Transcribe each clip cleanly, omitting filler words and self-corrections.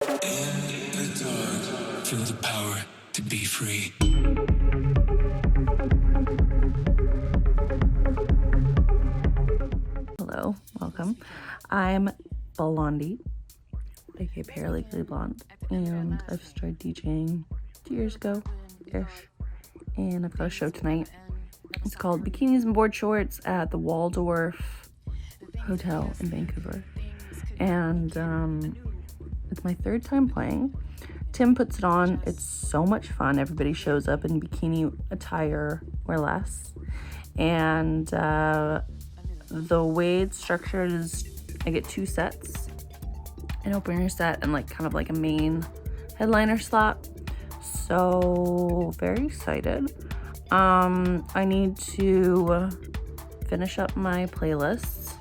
In the dark, feel the power to be free. Hello, welcome. I'm Blondie, aka Paralegally Blonde, and I've started DJing 2 years ago-ish, and I've got a show tonight. It's called Bikinis and Board Shorts at the Waldorf Hotel in Vancouver, and it's my third time playing. Tim puts it on. It's so much fun. Everybody shows up in bikini attire or less, and the way it's structured is I get 2 sets, an opener set and kind of like a main headliner slot. So very excited. I need to finish up my playlists.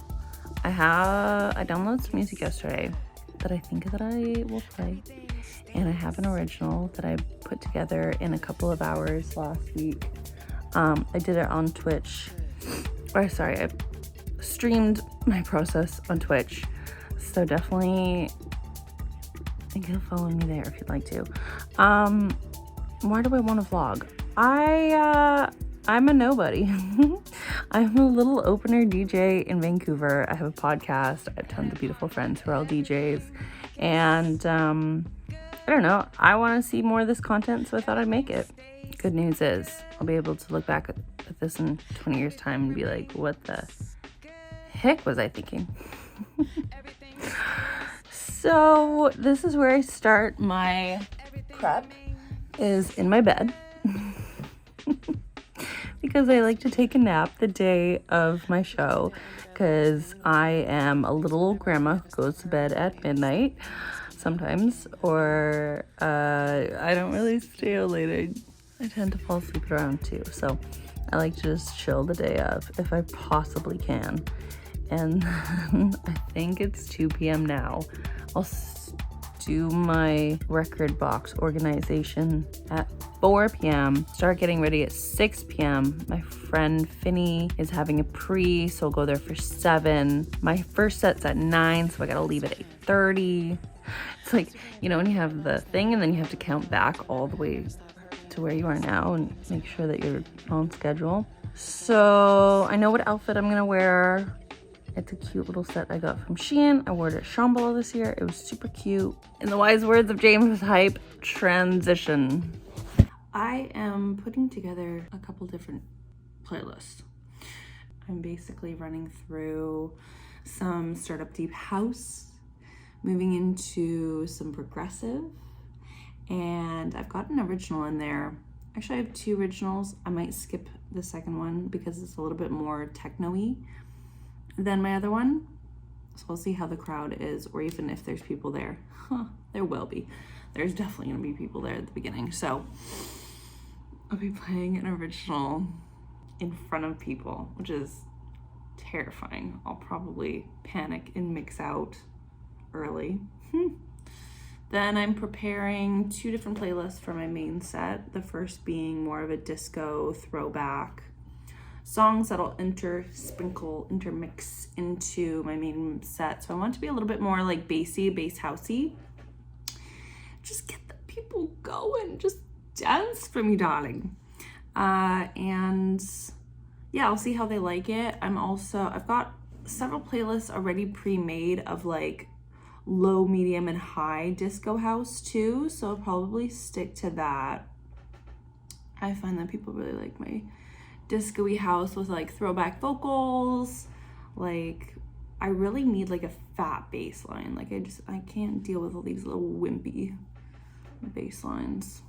I downloaded some music yesterday that I think that I will play, and I have an original that I put together in a couple of hours last week. I did it on Twitch, I streamed my process on Twitch, so definitely you can follow me there if you'd like to. Why do I want to vlog? I'm a nobody. I'm a little opener DJ in Vancouver. I have a podcast. I have tons of beautiful friends who are all DJs, and I don't know, I want to see more of this content, so I thought I'd make it. Good news is I'll be able to look back at this in 20 years time and be like, what the heck was I thinking? So this is where I start my prep, is in my bed. Because I like to take a nap the day of my show, because I am a little old grandma who goes to bed at midnight sometimes, or I don't really stay out late. I tend to fall asleep around 2, so I like to just chill the day of if I possibly can. And I think it's 2 p.m. now. I'll do my record box organization at 4 p.m. Start getting ready at 6 p.m. My friend Finny is having a pre, so I'll go there for 7. My first set's at 9, so I gotta leave at 8:30. It's like, when you have the thing and then you have to count back all the way to where you are now and make sure that you're on schedule. So I know what outfit I'm gonna wear. It's a cute little set I got from Shein. I wore it at Shambhala this year. It was super cute. In the wise words of James Hype, transition. I am putting together a couple different playlists. I'm basically running through some startup deep house, moving into some progressive, and I've got an original in there. Actually, I have 2 originals. I might skip the second one because it's a little bit more techno-y than my other one. So we'll see how the crowd is, or even if there's people there. There will be. There's definitely gonna be people there at the beginning. So I'll be playing an original in front of people, which is terrifying. I'll probably panic and mix out early. Then I'm preparing 2 different playlists for my main set. The first being more of a disco throwback songs that'll intermix into my main set. So I want it to be a little bit more like bassy, bass housey. Just get the people going. Just dance for me, darling. And yeah, I'll see how they like it. I've got several playlists already pre-made of low, medium, and high disco house too. So I'll probably stick to that. I find that people really like my disco-y house with throwback vocals. I really need a fat bass line. I can't deal with all these little wimpy bass lines.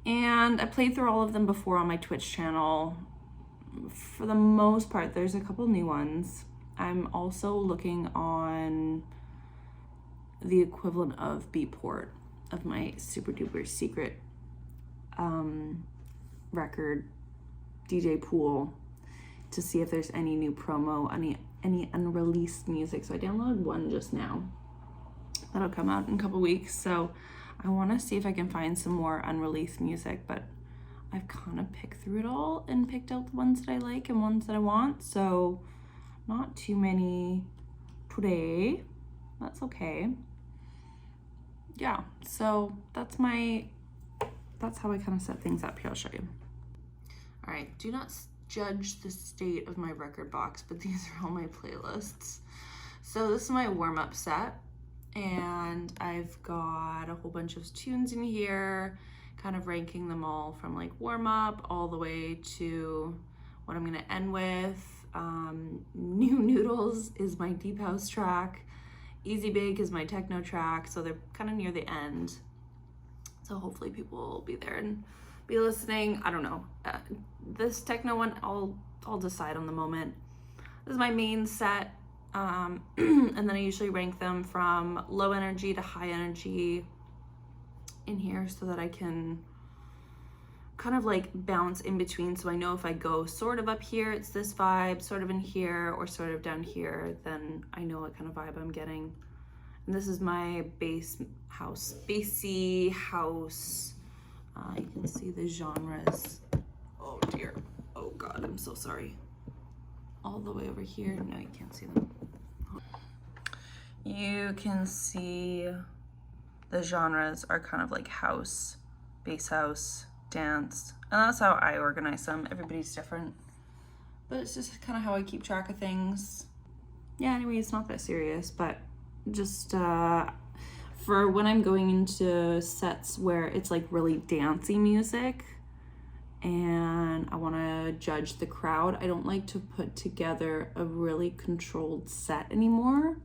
And I played through all of them before on my Twitch channel. For the most part, there's a couple new ones. I'm also looking on the equivalent of Beatport, of my super duper secret record DJ pool, to see if there's any new promo, any unreleased music. So I downloaded one just now. That'll come out in a couple weeks. So I want to see if I can find some more unreleased music, but I've kind of picked through it all and picked out the ones that I like and ones that I want. So not too many today. That's okay. yeah, so that's how I kind of set things up. Here, I'll show you. All right, do not judge the state of my record box, but these are all my playlists. So this is my warm-up set, and I've got a whole bunch of tunes in here, kind of ranking them all from like warm-up all the way to what I'm gonna end with. New Noodles is my deep house track. Easy Bake is my techno track, so they're kind of near the end. So hopefully people will be there and be listening. I don't know. This techno one, I'll decide on the moment. This is my main set, and then I usually rank them from low energy to high energy in here so that I can kind of like bounce in between. So I know if I go sort of up here, it's this vibe, sort of in here, or sort of down here, then I know what kind of vibe I'm getting. And this is my bassy house. You can see the genres. Oh dear. Oh God, I'm so sorry. All the way over here. No, you can't see them. You can see the genres are kind of like house, bass house, dance, and that's how I organize them. Everybody's different, but it's just kind of how I keep track of things. Yeah, anyway, it's not that serious, but just for when I'm going into sets where it's like really dancey music and I want to judge the crowd, I don't like to put together a really controlled set anymore,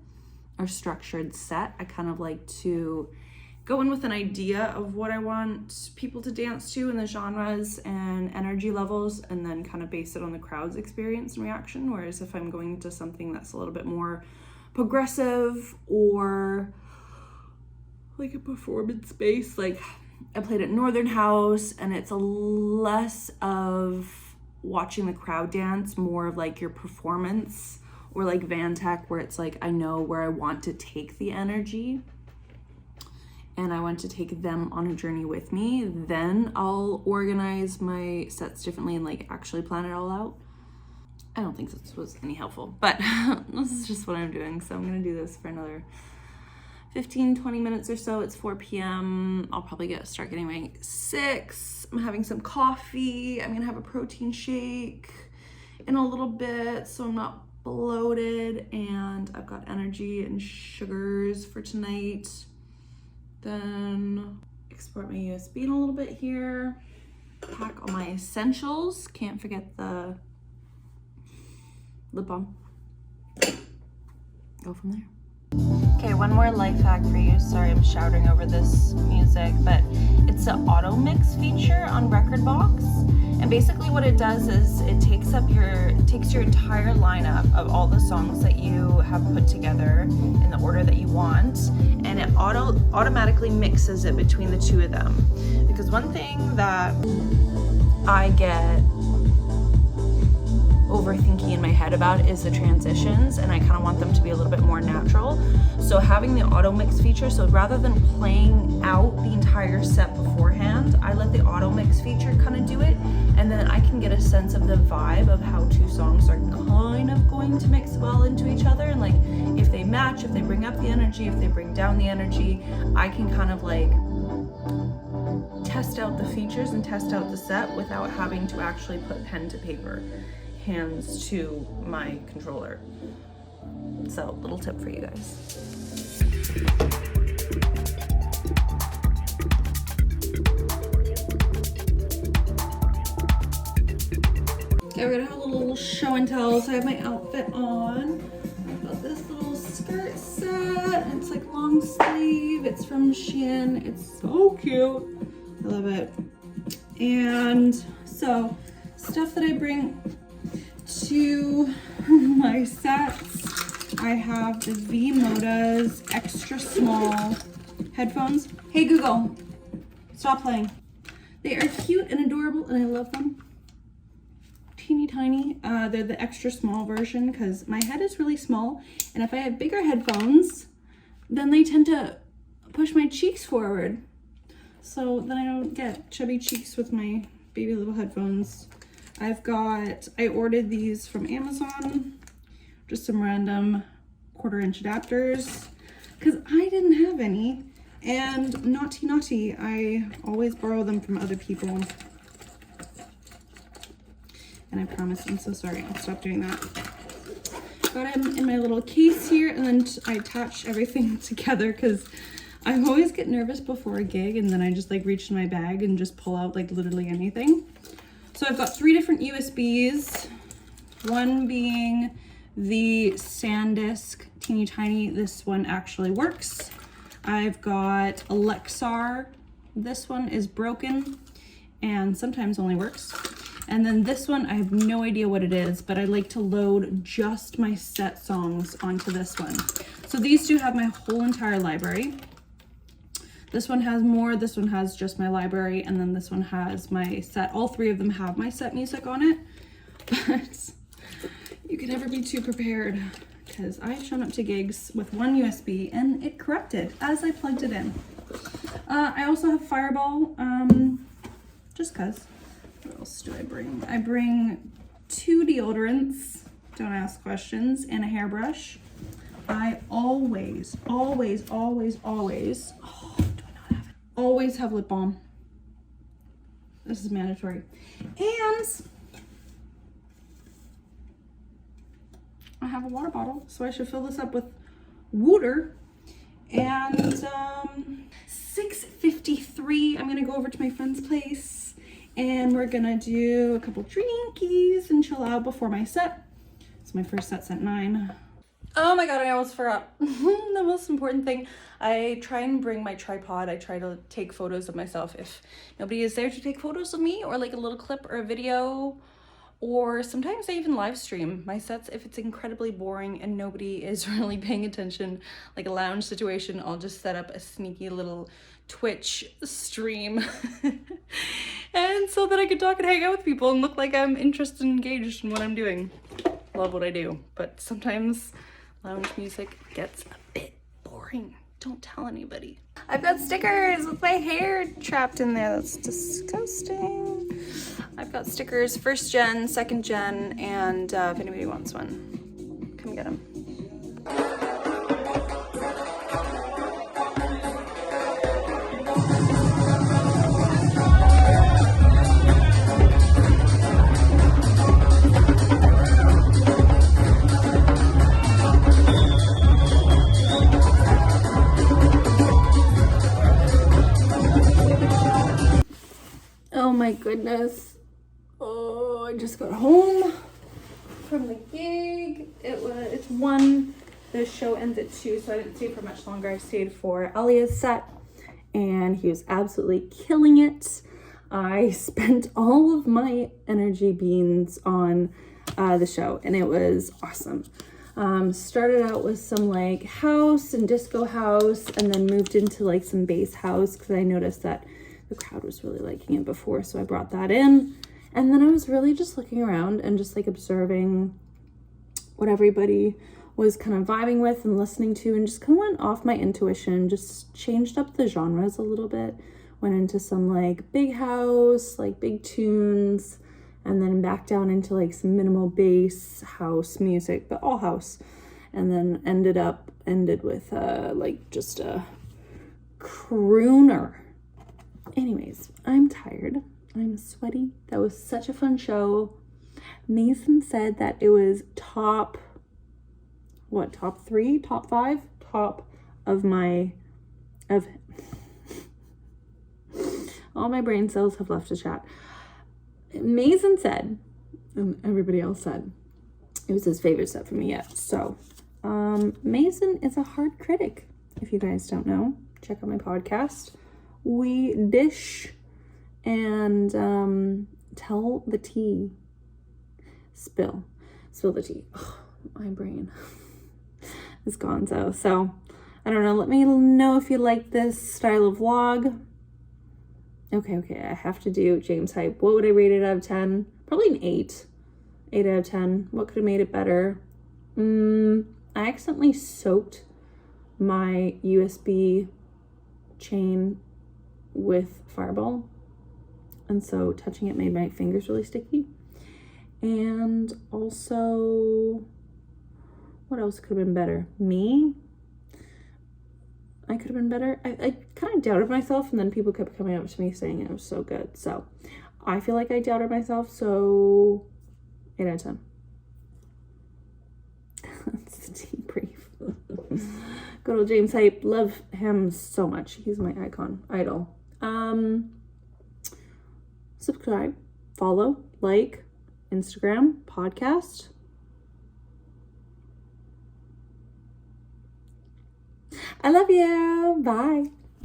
or structured set. I kind of like to go in with an idea of what I want people to dance to and the genres and energy levels, and then kind of base it on the crowd's experience and reaction. Whereas if I'm going to something that's a little bit more progressive or like a performance space, like I played at Northern House, and it's a less of watching the crowd dance, more of like your performance, or like Van Tech, where it's like I know where I want to take the energy and I want to take them on a journey with me. Then I'll organize my sets differently and like actually plan it all out. I don't think this was any helpful, but this is just what I'm doing. So I'm gonna do this for another 15-20 minutes or so. It's 4 p.m. I'll probably start getting ready at 6. I'm having some coffee. I'm gonna have a protein shake in a little bit so I'm not bloated, and I've got energy and sugars for tonight. Then export my USB in a little bit here. Pack all my essentials. Can't forget the lip balm. Go from there. Okay, one more life hack for you. Sorry, I'm shouting over this music, but it's an auto mix feature on Rekordbox. And basically what it does is it takes your entire lineup of all the songs that you have put together in the order that you want, and it automatically mixes it between the two of them. Because one thing that I get overthinking in my head about is the transitions, and I kind of want them to be a little bit more natural. So having the auto mix feature, so rather than playing out the entire set beforehand, I let the auto mix feature kind of do it, and then I can get a sense of the vibe of how two songs are kind of going to mix well into each other, and like if they match, if they bring up the energy, if they bring down the energy, I can kind of like test out the features and test out the set without having to actually put pen to paper, hands to my controller. So, little tip for you guys. Okay, we're gonna have a little show and tell. So I have my outfit on. I've got this little skirt set. It's like long sleeve. It's from Shein. It's so cute. I love it. And so, stuff that I bring to my sets, I have the V-Moda's extra small headphones. Hey Google, stop playing. They are cute and adorable and I love them. Teeny tiny. They're the extra small version because my head is really small, and if I have bigger headphones, then they tend to push my cheeks forward. So then I don't get chubby cheeks with my baby little headphones. I ordered these from Amazon, just some random 1/4 inch adapters, because I didn't have any. And naughty, I always borrow them from other people. And I promise, I'm so sorry, I'll stop doing that. Got them in my little case here, and then I attach everything together because I always get nervous before a gig, and then I just like reach in my bag and just pull out like literally anything. So I've got 3 different USBs, one being the SanDisk teeny tiny. This one actually works. I've got a Lexar. This one is broken and sometimes only works. And then this one, I have no idea what it is, but I like to load just my set songs onto this one. So these two have my whole entire library. This one has more, this one has just my library, and then this one has my set. All 3 of them have my set music on it, but you can never be too prepared because I've shown up to gigs with one USB and it corrupted as I plugged it in. I also have Fireball, just cause. What else do I bring? I bring 2 deodorants, don't ask questions, and a hairbrush. I always, oh, do I not have it? Always have lip balm. This is mandatory. And I have a water bottle, so I should fill this up with water. And 6:53, I'm gonna go over to my friend's place and we're gonna do a couple drinkies and chill out before my set. So my first set's at 9. Oh my god, I almost forgot the most important thing. I try and bring my tripod. I try to take photos of myself if nobody is there to take photos of me, or like a little clip or a video, or sometimes I even live stream my sets if it's incredibly boring and nobody is really paying attention, like a lounge situation. I'll just set up a sneaky little Twitch stream and so that I can talk and hang out with people and look like I'm interested and engaged in what I'm doing. Love what I do, but sometimes lounge music gets a bit boring. Don't tell anybody. I've got stickers with my hair trapped in there. That's disgusting. I've got stickers, 1st gen, 2nd gen, and if anybody wants one, come get them. Oh my goodness. Oh, I just got home from the gig. It's 1. The show ends at 2, so I didn't stay for much longer. I stayed for Alia's set and he was absolutely killing it. I spent all of my energy beans on the show and it was awesome. Started out with some like house and disco house, and then moved into like some bass house because I noticed that the crowd was really liking it before, so I brought that in. And then I was really just looking around and just like observing what everybody was kind of vibing with and listening to, and just kind of went off my intuition, just changed up the genres a little bit, went into some like big house, like big tunes, and then back down into like some minimal bass house music, but all house. And then ended with like just a crooner. Anyways, I'm tired. I'm sweaty. That was such a fun show. Mason said that it was top 3, top 5, top of all my brain cells have left to chat. Mason said, and everybody else said, it was his favorite set for me yet. So, Mason is a hard critic. If you guys don't know, check out my podcast. We dish and tell the tea. Spill the tea. Oh, my brain is gone. So I don't know. Let me know if you like this style of vlog. Okay. I have to do James hype. What would I rate it out of 10? Probably an 8. 8 out of 10. What could have made it better? I accidentally soaked my USB chain with Fireball, and so touching it made my fingers really sticky. And also, what else could have been better? Me I could have been better. I kind of doubted myself, and then people kept coming up to me saying it was so good. So I feel like I doubted myself, so 8 out of 10. That's a debrief. Good old James Hype. Love him so much. He's my idol. Subscribe, follow, like, Instagram, podcast. I love you. Bye.